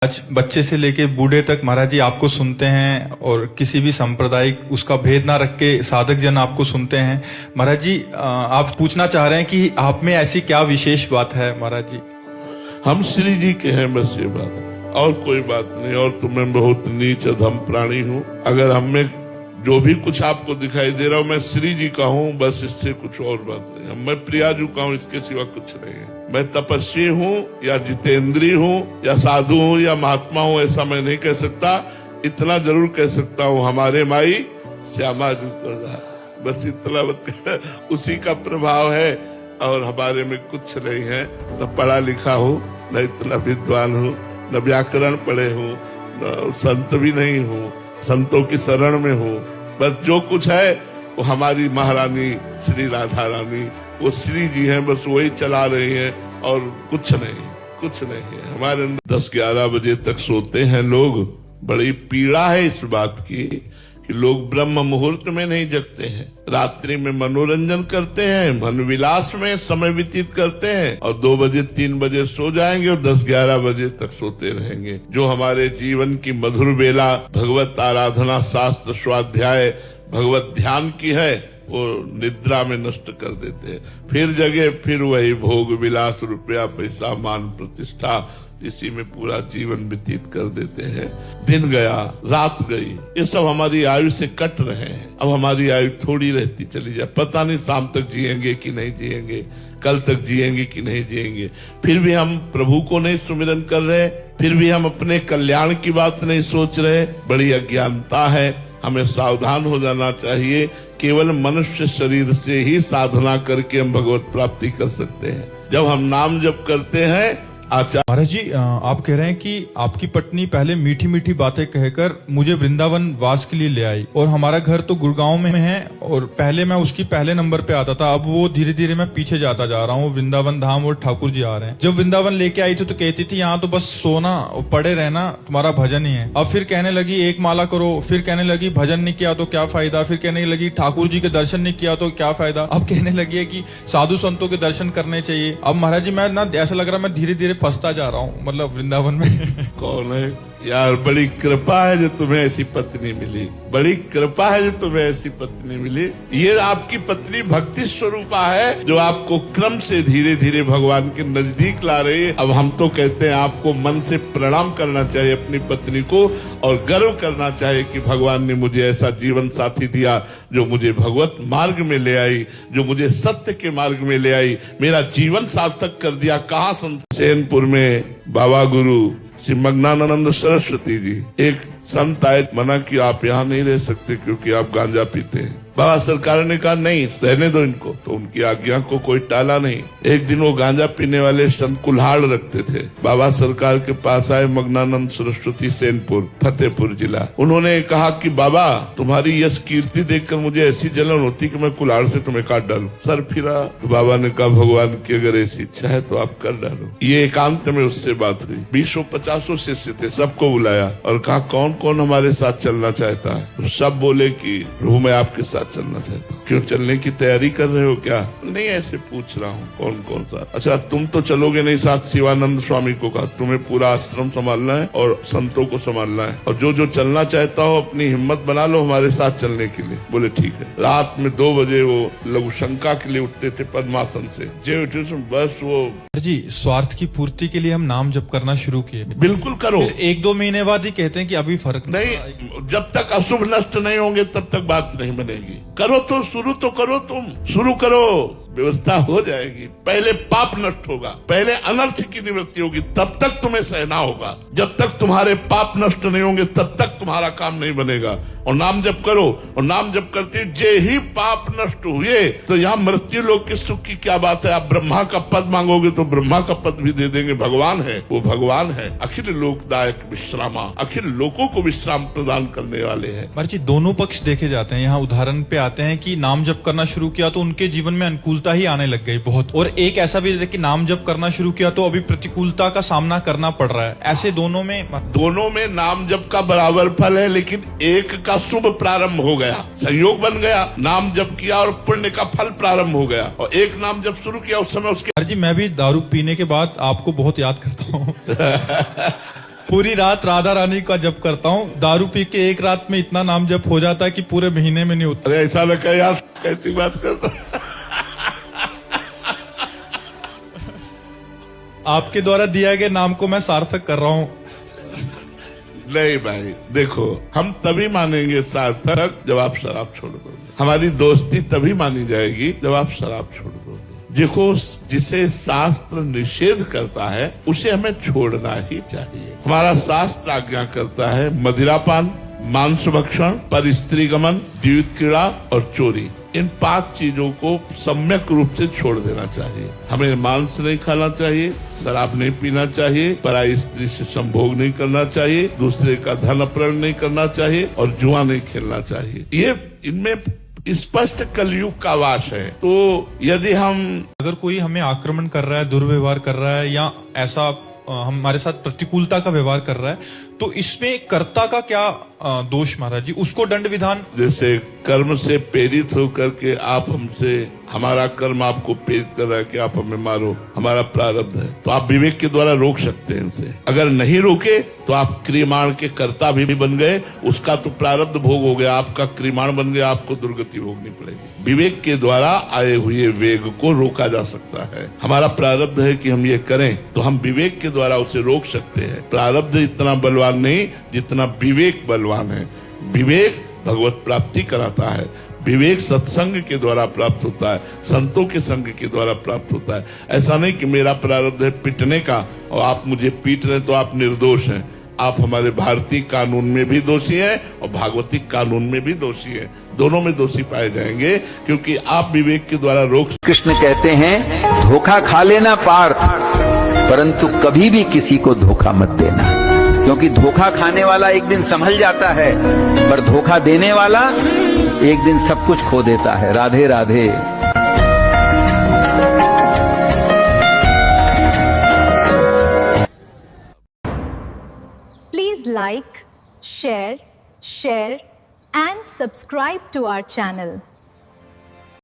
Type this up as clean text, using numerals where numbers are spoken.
आज बच्चे से लेके बूढ़े तक महाराज जी आपको सुनते हैं और किसी भी सांप्रदायिक उसका भेद ना रख के साधक जन आपको सुनते हैं। महाराज जी आप पूछना चाह रहे हैं कि आप में ऐसी क्या विशेष बात है महाराज जी? हम श्री जी के हैं, बस ये बात है, और कोई बात नहीं। और तुम्हें बहुत नीच अधम प्राणी हूँ। अगर हम में जो भी कुछ आपको दिखाई दे रहा हूँ मैं श्री जी का हूँ, बस इससे कुछ और बात नहीं। मैं प्रियाजू का हूँ, इसके सिवा कुछ नहीं है। मैं तपस्वी हूँ या जितेंद्री हूँ या साधु हूँ या महात्मा हूँ, ऐसा मैं नहीं कह सकता। इतना जरूर कह सकता हूँ, हमारे माई श्यामा जू का, बस इतना उसी का प्रभाव है। और हमारे में कुछ नहीं है, न पढ़ा लिखा हो, न इतना विद्वान हो, न व्याकरण पढ़े हो, न संत भी नहीं हूँ, संतों की शरण में हूँ। बस जो कुछ है वो हमारी महारानी श्री राधा रानी, वो श्री जी हैं, बस वही चला रही हैं और कुछ नहीं है हमारे अंदर। 10-11 बजे तक सोते हैं लोग। बड़ी पीड़ा है इस बात की कि लोग ब्रह्म मुहूर्त में नहीं जगते हैं, रात्रि में मनोरंजन करते हैं, मन विलास में समय व्यतीत करते हैं और 2 बजे 3 बजे सो जाएंगे और 10-11 बजे तक सोते रहेंगे। जो हमारे जीवन की मधुर बेला भगवत आराधना, शास्त्र स्वाध्याय, भगवत ध्यान की है, वो निद्रा में नष्ट कर देते हैं। फिर जगे, फिर वही भोग विलास, रुपया पैसा, मान प्रतिष्ठा, इसी में पूरा जीवन व्यतीत कर देते हैं। दिन गया, रात गई, ये सब हमारी आयु से कट रहे हैं। अब हमारी आयु थोड़ी रहती चली जाए, पता नहीं शाम तक जिएंगे कि नहीं जिएंगे, कल तक जिएंगे कि नहीं जिएंगे। फिर भी हम प्रभु को नहीं सुमिरन कर रहे, फिर भी हम अपने कल्याण की बात नहीं सोच रहे। बड़ी अज्ञानता है, हमें सावधान हो जाना चाहिए। केवल मनुष्य शरीर से ही साधना करके हम भगवत प्राप्ति कर सकते हैं। जब हम नाम जप करते हैं, महाराज जी आप कह रहे हैं कि आपकी पत्नी पहले मीठी मीठी बातें कहकर मुझे वृंदावन वास के लिए ले आई और हमारा घर तो गुड़गांव में है और पहले मैं उसकी पहले नंबर पे आता था। अब वो धीरे धीरे मैं पीछे जाता जा रहा हूँ। वृंदावन धाम और ठाकुर जी आ रहे हैं। जब वृंदावन लेके आई थी तो कहती थी यहाँ तो बस सोना और पड़े रहना, तुम्हारा भजन ही है। अब फिर कहने लगी एक माला करो, फिर कहने लगी भजन नहीं किया तो क्या फायदा, फिर कहने लगी ठाकुर जी के दर्शन नहीं किया तो क्या फायदा, अब कहने लगी है कि साधु संतों के दर्शन करने चाहिए। अब महाराज जी मैं ना ऐसा लग रहा मैं धीरे धीरे फंसता जा रहा हूँ, मतलब वृंदावन में। कौन है यार? बड़ी कृपा है जो तुम्हें ऐसी पत्नी मिली, बड़ी कृपा है जो तुम्हें ऐसी पत्नी मिली। ये आपकी पत्नी भक्ति स्वरूपा है जो आपको क्रम से धीरे धीरे भगवान के नजदीक ला रही है। अब हम तो कहते हैं आपको मन से प्रणाम करना चाहिए अपनी पत्नी को और गर्व करना चाहिए कि भगवान ने मुझे ऐसा जीवन साथी दिया जो मुझे भगवत मार्ग में ले आई, जो मुझे सत्य के मार्ग में ले आई, मेरा जीवन सार्थक कर दिया। कहाँ सैनपुर में बाबा गुरु श्री मग्नानंद सरस्वती जी, एक संत आए, मना कि आप यहाँ नहीं रह सकते क्योंकि आप गांजा पीते हैं। बाबा सरकार ने कहा नहीं, रहने दो इनको, तो उनकी आज्ञा को कोई टाला नहीं। एक दिन वो गांजा पीने वाले संत कुल्हाड़ रखते थे। बाबा सरकार के पास आए मग्नानंद सरस्वती, सैनपुर, फतेहपुर जिला। उन्होंने कहा कि बाबा तुम्हारी यश कीर्ति देखकर मुझे ऐसी जलन होती कि मैं कुल्हाड़ से तुम्हें काट डालूं। सर फिरा तो बाबा ने कहा भगवान की अगर ऐसी इच्छा है तो आप कर डालो। ये एकांत में उससे बात हुई। 20-50 शिष्य थे, सबको बुलाया और कहा कौन कौन हमारे साथ चलना चाहता है। तो सब बोले कि प्रभु मैं आपके साथ चलना चाहता हूँ। क्यों, चलने की तैयारी कर रहे हो क्या? नहीं, ऐसे पूछ रहा हूँ कौन कौन सा। अच्छा तुम तो चलोगे नहीं साथ? शिवानंद स्वामी को कहा तुम्हें पूरा आश्रम संभालना है और संतों को संभालना है और जो जो चलना चाहता हो अपनी हिम्मत बना लो हमारे साथ चलने के लिए। बोले ठीक है। रात में 2 बजे वो लघु शंका के लिए उठते थे पद्मासन से, जे उठे बस वो जी स्वार्थ की पूर्ति के लिए हम नाम जप करना शुरू किए। बिल्कुल करो। 1-2 महीने बाद ही कहते हैं कि अभी फर्क नहीं, जब तक अशुभ नष्ट नहीं होंगे तब तक बात नहीं बनेगी। करो तो शुरू तो करो, तुम शुरू करो, व्यवस्था हो जाएगी। पहले पाप नष्ट होगा, पहले अनर्थ की निवृत्ति होगी, तब तक तुम्हें सहना होगा। जब तक तुम्हारे पाप नष्ट नहीं होंगे तब तक तुम्हारा काम नहीं बनेगा। और नाम जप करो, और नाम जप करते जे ही पाप नष्ट हुए तो यहाँ मृत्यु लोक के सुख की क्या बात है। आप ब्रह्मा का पद मांगोगे तो ब्रह्मा का पद भी दे देंगे। भगवान है, वो भगवान है, अखिल लोकदायक विश्रामा, अखिल लोकों को विश्राम प्रदान करने वाले हैं। महाराज जी दोनों पक्ष देखे जाते हैं। यहाँ उदाहरण पे आते हैं कि नाम जप करना शुरू किया तो उनके जीवन में अनुकूलता ही आने लग गई बहुत, और एक ऐसा भी कि नाम जप करना शुरू किया तो अभी प्रतिकूलता का सामना करना पड़ रहा है। ऐसे दोनों में नाम जप का बराबर फल है, लेकिन एक का शुभ प्रारंभ हो गया, संयोग बन गया, नाम जप किया और पुण्य का फल प्रारंभ हो गया। और एक नाम जब शुरू किया उस समय उसके जी मैं भी दारू पीने के बाद आपको बहुत याद करता हूँ। पूरी रात राधा रानी का जप करता हूँ। दारू पी के एक रात में इतना नाम जप हो जाता है कि पूरे महीने में नहीं होता। अरे ऐसा लगा यार, कैसी बात करता। आपके द्वारा दिया गए नाम को मैं सार्थक कर रहा हूँ। नहीं भाई देखो, हम तभी मानेंगे सार्थक जब आप शराब छोड़ दोगे। हमारी दोस्ती तभी मानी जाएगी जब आप शराब छोड़ दोगे। देखो, जिसे शास्त्र निषेध करता है उसे हमें छोड़ना ही चाहिए। हमारा शास्त्र आज्ञा करता है मदिरापान, मांस भक्षण, पर स्त्री गमन, द्विविध क्रीड़ा और चोरी। इन 5 चीजों को सम्यक रूप से छोड़ देना चाहिए। हमें मांस नहीं खाना चाहिए, शराब नहीं पीना चाहिए, पराई स्त्री से संभोग नहीं करना चाहिए, दूसरे का धन अपहरण नहीं करना चाहिए और जुआ नहीं खेलना चाहिए। ये इनमें स्पष्ट कलयुग का वास है। तो यदि हम अगर कोई हमें आक्रमण कर रहा है, दुर्व्यवहार कर रहा है या ऐसा हमारे साथ प्रतिकूलता का व्यवहार कर रहा है, तो इसमें कर्ता का क्या दोष महाराज जी? उसको दंड विधान, जैसे कर्म से प्रेरित होकर के आप हमसे, हमारा कर्म आपको प्रेरित कर रहा है कि आप हमें मारो, हमारा प्रारब्ध है, तो आप विवेक के द्वारा रोक सकते हैं उसे। अगर नहीं रोके तो आप क्रियमाण के कर्ता भी बन गए, उसका तो प्रारब्ध भोग हो गया, आपका क्रियमाण बन गया, आपको दुर्गति भोगनी पड़ेगी। विवेक के द्वारा आए हुए वेग को रोका जा सकता है। हमारा प्रारब्ध है कि हम ये करें, तो हम विवेक के द्वारा उसे रोक सकते हैं। प्रारब्ध इतना बलवान नहीं जितना विवेक बलवान है। विवेक भगवत प्राप्ति कराता है। विवेक सत्संग के द्वारा प्राप्त होता है, संतों के संग के द्वारा प्राप्त होता है। ऐसा नहीं कि मेरा प्रारब्ध है पिटने का और आप मुझे पीट रहे तो आप निर्दोष हैं। आप हमारे भारतीय कानून में भी दोषी हैं और भागवती कानून में भी दोषी हैं। दोनों में दोषी पाए जाएंगे, क्योंकि आप विवेक के द्वारा रोक। कृष्ण कहते हैं धोखा खा लेना पार्थ, परंतु कभी भी किसी को धोखा मत देना, क्योंकि धोखा खाने वाला एक दिन संभल जाता है, पर धोखा देने वाला एक दिन सब कुछ खो देता है। Radhe Radhe. Please like, share and subscribe to our channel.